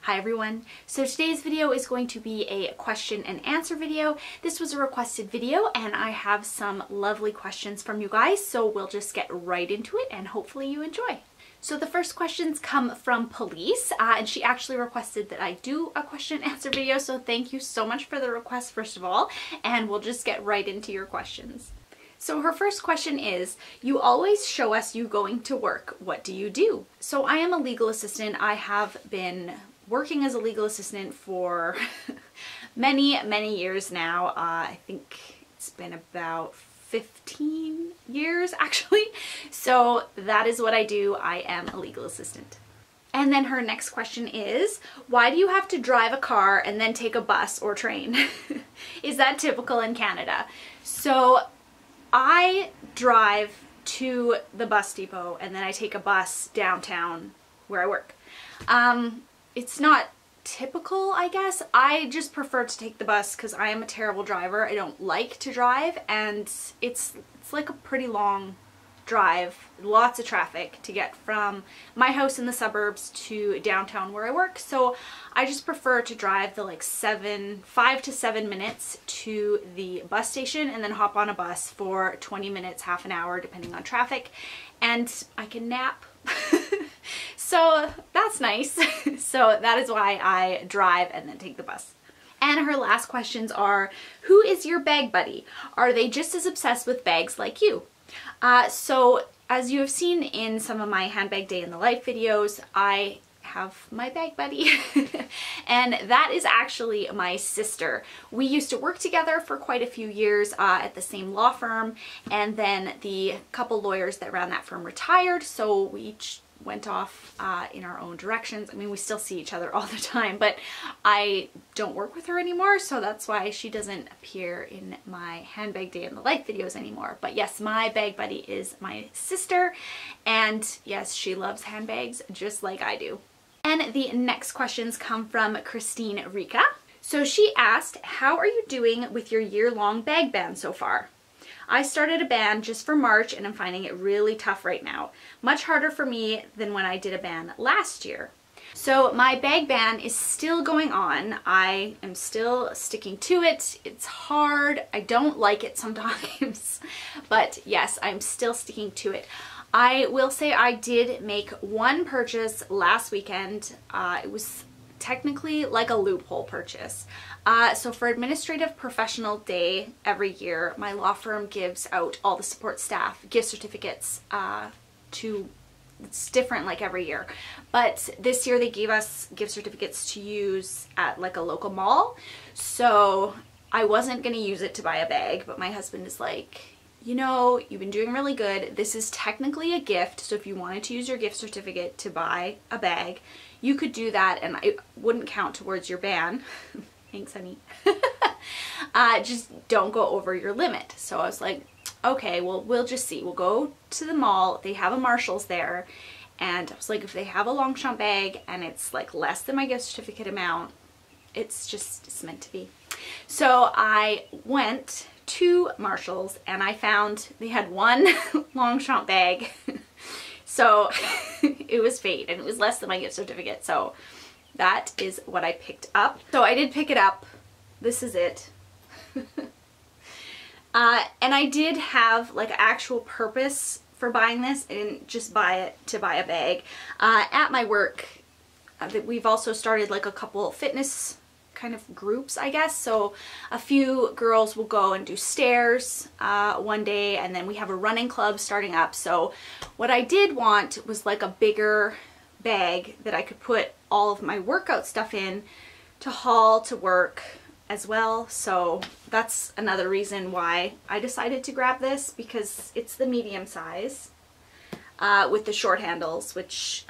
Hi everyone. So today's video is going to be a question and answer video. This was a requested video and I have some lovely questions from you guys, so we'll just get right into it and hopefully you enjoy. So the first questions come from Police, and she actually requested that I do a question and answer video, so thank you so much for the request first of all, and we'll just get right into your questions. So her first question is, you always show us you going to work. What do you do? So I am a legal assistant. I have been working as a legal assistant for many years now. I think it's been about 15 years actually. So that is what I do. I am a legal assistant. And then her next question is, why do you have to drive a car and then take a bus or train? Is that typical in Canada? So I drive to the bus depot and then I take a bus downtown where I work. It's not typical, I guess. I just prefer to take the bus because I am a terrible driver. I don't like to drive, and it's like a pretty long drive, lots of traffic to get from my house in the suburbs to downtown where I work. So I just prefer to drive the like 5 to 7 minutes to the bus station and then hop on a bus for 20 minutes, half an hour, depending on traffic, and I can nap. So that's nice. So that is why I drive and then take the bus. And her last questions are, who is your bag buddy? Are they just as obsessed with bags like you? So as you have seen in some of my handbag day in the life videos, I have my bag buddy and that is actually my sister. We used to work together for quite a few years at the same law firm, and then the couple lawyers that ran that firm retired, so we each went off in our own directions. I mean, we still see each other all the time, but I don't work with her anymore, so that's why she doesn't appear in my handbag day in the life videos anymore. But yes, my bag buddy is my sister, and yes, she loves handbags just like I do. And the next questions come from Christine Rika. So she asked, how are you doing with your year-long bag ban so far? I started a ban just for March and I'm finding it really tough right now. Much harder for me than when I did a ban last year. So my bag ban is still going on. I am still sticking to it. It's hard. I don't like it sometimes, but yes, I'm still sticking to it. I will say I did make one purchase last weekend. It was technically like a loophole purchase. So for Administrative Professional Day every year, my law firm gives out all the support staff gift certificates it's different like every year. But this year they gave us gift certificates to use at like a local mall. So I wasn't going to use it to buy a bag, but my husband is like, you know, you've been doing really good. This is technically a gift, so if you wanted to use your gift certificate to buy a bag, you could do that and it wouldn't count towards your ban. Thanks, honey. Just don't go over your limit. So I was like, okay, well, we'll just see. We'll go to the mall. They have a Marshall's there. And I was like, if they have a Longchamp bag and it's like less than my gift certificate amount, it's meant to be. So I went to Marshall's and I found they had one Longchamp bag. So it was fate and it was less than my gift certificate. So that is what I picked up. So I did pick it up. This is it. And I did have like an actual purpose for buying this. I didn't just buy it to buy a bag. At my work, we've also started like a couple fitness kind of groups, I guess. So a few girls will go and do stairs one day, and then we have a running club starting up. So what I did want was like a bigger bag that I could put all of my workout stuff in to haul to work as well. So that's another reason why I decided to grab this, because it's the medium size with the short handles, which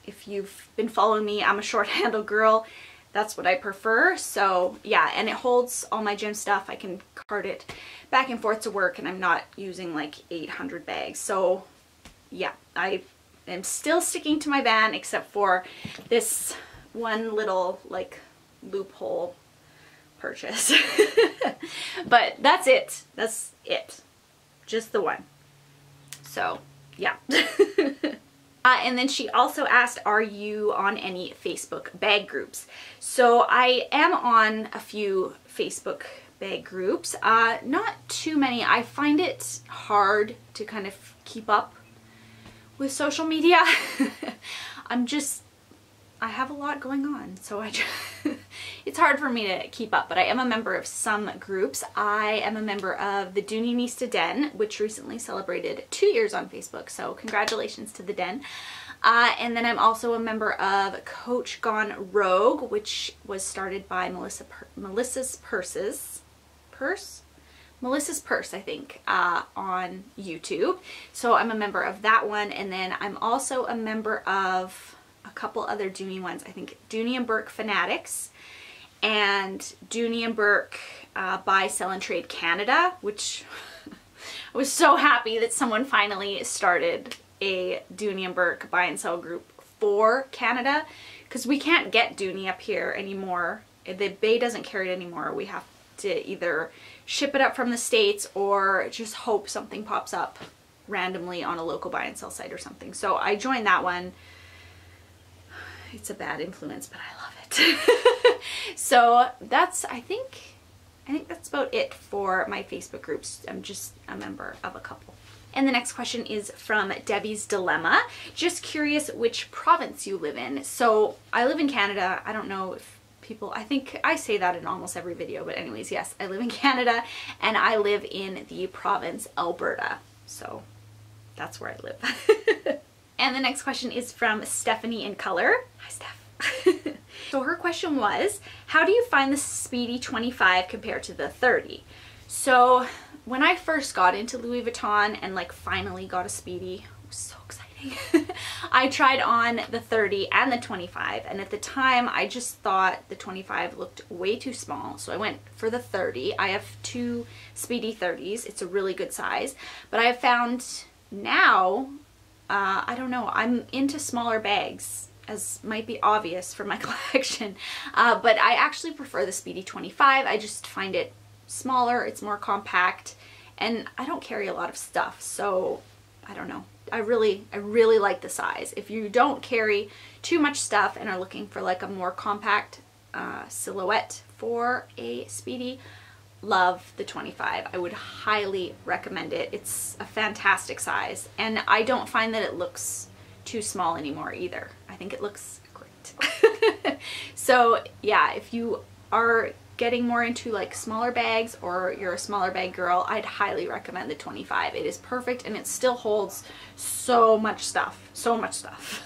if you've been following me, I'm a short handle girl. That's what I prefer. So yeah, and it holds all my gym stuff. I can cart it back and forth to work and I'm not using like 800 bags. So yeah, I am still sticking to my ban except for this one little like loophole purchase. But that's it. That's it. Just the one. So yeah. And then she also asked, are you on any Facebook bag groups? So I am on a few Facebook bag groups, not too many. I find it hard to kind of keep up with social media. I have a lot going on, so it's hard for me to keep up, but I am a member of some groups. I am a member of the Doonionista Den, which recently celebrated 2 years on Facebook, so congratulations to the Den. And then I'm also a member of Coach Gone Rogue, which was started by Melissa's Purse, I think, on YouTube. So I'm a member of that one, and then I'm also a member of a couple other Dooney ones. I think Dooney and Burke Fanatics and Dooney and Burke Buy, Sell and Trade Canada, which I was so happy that someone finally started a Dooney and Burke buy and sell group for Canada, because we can't get Dooney up here anymore. The Bay doesn't carry it anymore. We have to either ship it up from the States or just hope something pops up randomly on a local buy and sell site or something. So I joined that one. It's a bad influence, but I love it. So that's, I think that's about it for my Facebook groups. I'm just a member of a couple. And the next question is from Debbie's Dilemma. Just curious which province you live in. So I live in Canada. I don't know if people, I think I say that in almost every video, but anyways, yes, I live in Canada and I live in the province Alberta. So that's where I live. And the next question is from Stephanie in Color. Hi, Steph. So her question was, how do you find the Speedy 25 compared to the 30? So when I first got into Louis Vuitton and like finally got a Speedy, it was so exciting. I tried on the 30 and the 25, and at the time I just thought the 25 looked way too small, so I went for the 30. I have 2 Speedy 30s. It's a really good size, but I have found now, I don't know, I'm into smaller bags, as might be obvious from my collection, but I actually prefer the Speedy 25. I just find it smaller, it's more compact, and I don't carry a lot of stuff, so I don't know. I really like the size. If you don't carry too much stuff and are looking for like a more compact silhouette for a Speedy, love the 25. I would highly recommend it. It's a fantastic size, and I don't find that it looks too small anymore either. I think it looks great. So yeah, if you are getting more into like smaller bags or you're a smaller bag girl, I'd highly recommend the 25. It is perfect and it still holds so much stuff, so much stuff.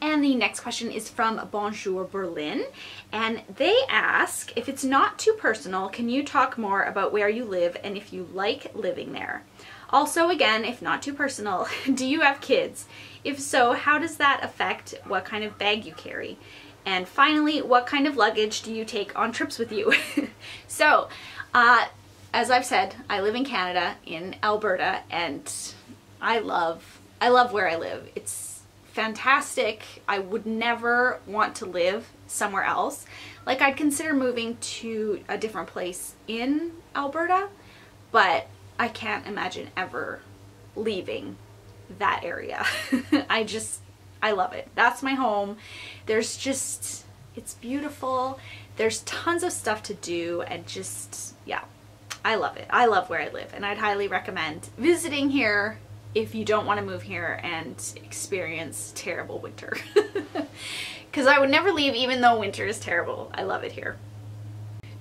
And the next question is from Bonjour Berlin, and they ask, if it's not too personal, can you talk more about where you live and if you like living there? Also, again, if not too personal, do you have kids? If so, how does that affect what kind of bag you carry? And finally, what kind of luggage do you take on trips with you? So, as I've said, I live in Canada, in Alberta, and I love where I live. It's fantastic. I would never want to live somewhere else. Like, I'd consider moving to a different place in Alberta, but I can't imagine ever leaving that area. I love it. That's my home. There's just, it's beautiful. There's tons of stuff to do, and just, yeah, I love it. I love where I live, and I'd highly recommend visiting here if you don't want to move here and experience terrible winter. Because I would never leave even though winter is terrible. I love it here.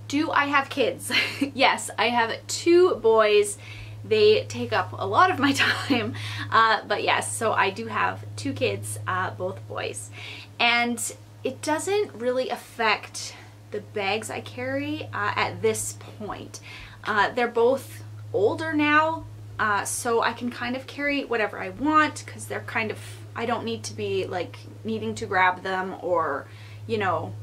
Do I have kids? Yes, I have 2 boys. They take up a lot of my time, but yes, so I do have 2 kids, both boys, and it doesn't really affect the bags I carry at this point. They're both older now, so I can kind of carry whatever I want, because they're kind of, I don't need to be like needing to grab them, or, you know,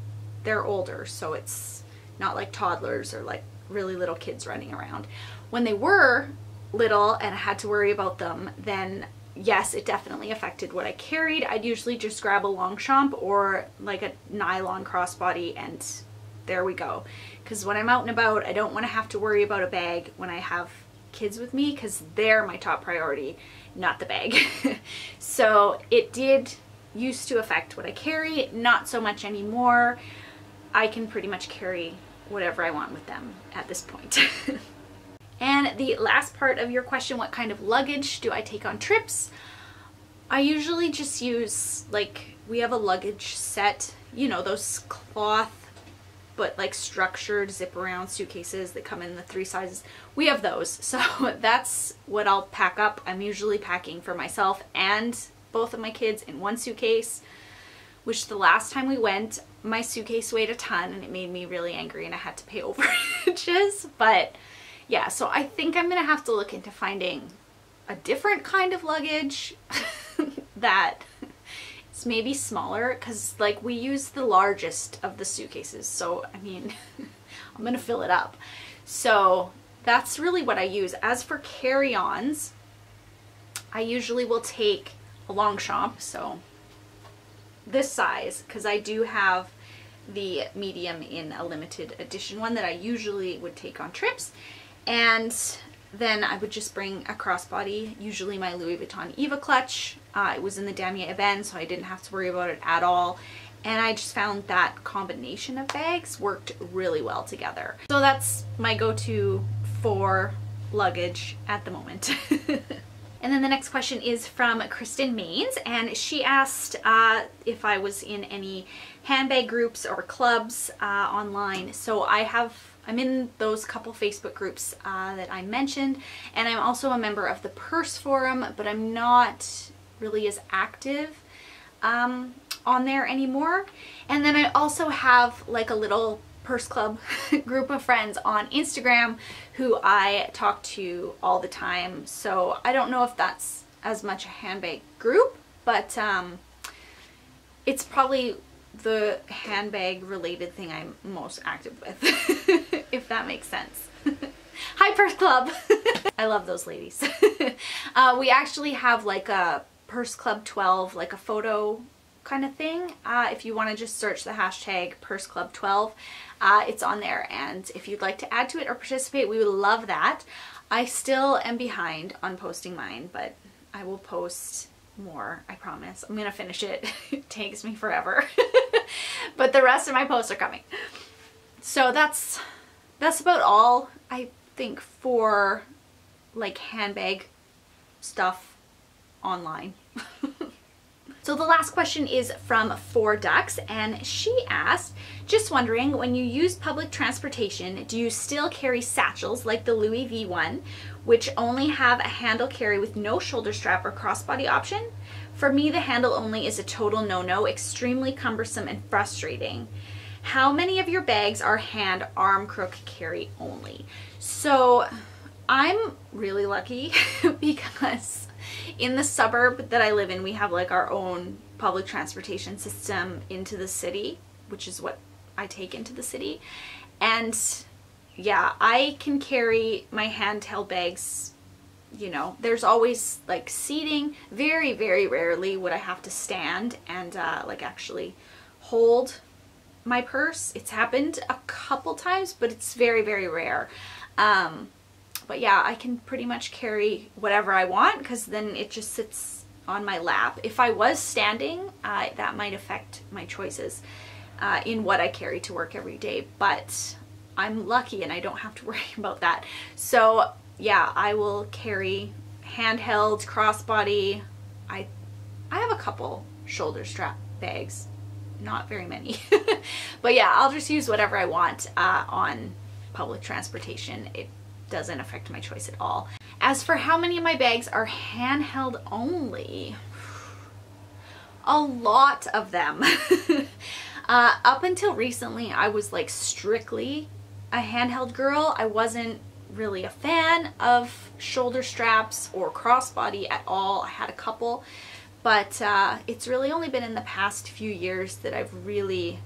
they're older, so it's not like toddlers or like really little kids running around. When they were little and I had to worry about them, then yes, it definitely affected what I carried. I'd usually just grab a Longchamp or like a nylon crossbody, and there we go. Because when I'm out and about, I don't want to have to worry about a bag when I have kids with me because they're my top priority, not the bag. So it did used to affect what I carry, not so much anymore. I can pretty much carry whatever I want with them at this point. And the last part of your question, what kind of luggage do I take on trips? I usually just use, like, we have a luggage set, you know, those cloth but like structured zip around suitcases that come in the 3 sizes. We have those, so that's what I'll pack up. I'm usually packing for myself and both of my kids in one suitcase, which the last time we went, my suitcase weighed a ton and it made me really angry and I had to pay overages. But yeah, so I think I'm gonna have to look into finding a different kind of luggage that is maybe smaller, because like we use the largest of the suitcases, so I mean I'm gonna fill it up. So that's really what I use. As for carry-ons, I usually will take a Longchamp, so this size, because I do have the medium in a limited edition one that I usually would take on trips. And then I would just bring a crossbody, usually my Louis Vuitton Eva clutch. It was in the damier ebene, so I didn't have to worry about it at all. And I just found that combination of bags worked really well together. So that's my go-to for luggage at the moment. And then the next question is from Kristen Maines, and she asked if I was in any handbag groups or clubs online. So I'm in those couple Facebook groups that I mentioned, and I'm also a member of the Purse Forum, but I'm not really as active on there anymore. And then I also have like a little Purse Club group of friends on Instagram who I talk to all the time. So I don't know if that's as much a handbag group, but it's probably the handbag related thing I'm most active with, if that makes sense. Hi Purse Club! I love those ladies. We actually have like a Purse Club 12, like a photo kind of thing. If you want to just search the hashtag Purse Club 12, it's on there, and if you'd like to add to it or participate, we would love that. I still am behind on posting mine, but I will post more, I promise. I'm gonna finish it. It takes me forever. But the rest of my posts are coming. So that's about all, I think, for like handbag stuff online. So the last question is from 4 Ducks, and she asked, just wondering, when you use public transportation, do you still carry satchels like the Louis V one, which only have a handle carry with no shoulder strap or crossbody option? For me, the handle only is a total no-no, extremely cumbersome and frustrating. How many of your bags are hand arm crook carry only? So I'm really lucky because in the suburb that I live in, we have like our own public transportation system into the city, which is what I take into the city. And yeah, I can carry my handheld bags, you know, there's always like seating. Very, very rarely would I have to stand and like actually hold my purse. It's happened a couple times, but it's very, very rare. But yeah, I can pretty much carry whatever I want because then it just sits on my lap. If I was standing, that might affect my choices in what I carry to work every day, but I'm lucky and I don't have to worry about that. So yeah, I will carry handheld, crossbody. I have a couple shoulder strap bags, not very many. But yeah, I'll just use whatever I want on public transportation. It doesn't affect my choice at all. As for how many of my bags are handheld only, a lot of them. Up until recently, I was like strictly a handheld girl. I wasn't really a fan of shoulder straps or crossbody at all. I had a couple, but it's really only been in the past few years that I've really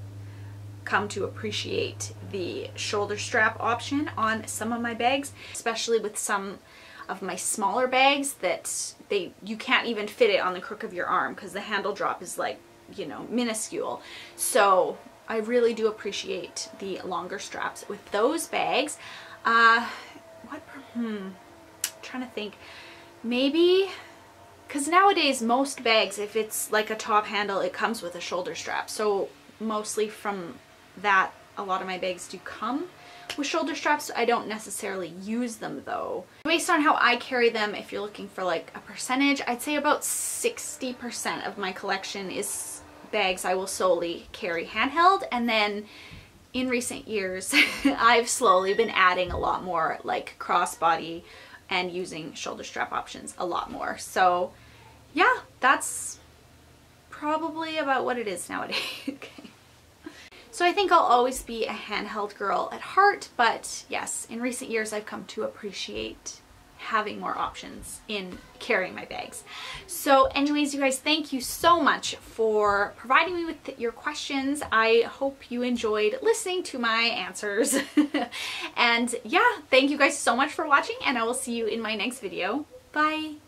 come to appreciate the shoulder strap option on some of my bags, especially with some of my smaller bags that you can't even fit it on the crook of your arm because the handle drop is like, you know, minuscule. So I really do appreciate the longer straps with those bags. trying to think. Maybe, because nowadays most bags, if it's like a top handle, it comes with a shoulder strap. So mostly from that, a lot of my bags do come with shoulder straps. I don't necessarily use them though. Based on how I carry them, if you're looking for like a percentage, I'd say about 60% of my collection is bags I will solely carry handheld, and then in recent years I've slowly been adding a lot more like crossbody and using shoulder strap options a lot more. So yeah, that's probably about what it is nowadays. Okay. So I think I'll always be a handheld girl at heart, but yes, in recent years I've come to appreciate having more options in carrying my bags. So anyways, you guys, thank you so much for providing me with your questions. I hope you enjoyed listening to my answers. And yeah, thank you guys so much for watching, and I will see you in my next video. Bye!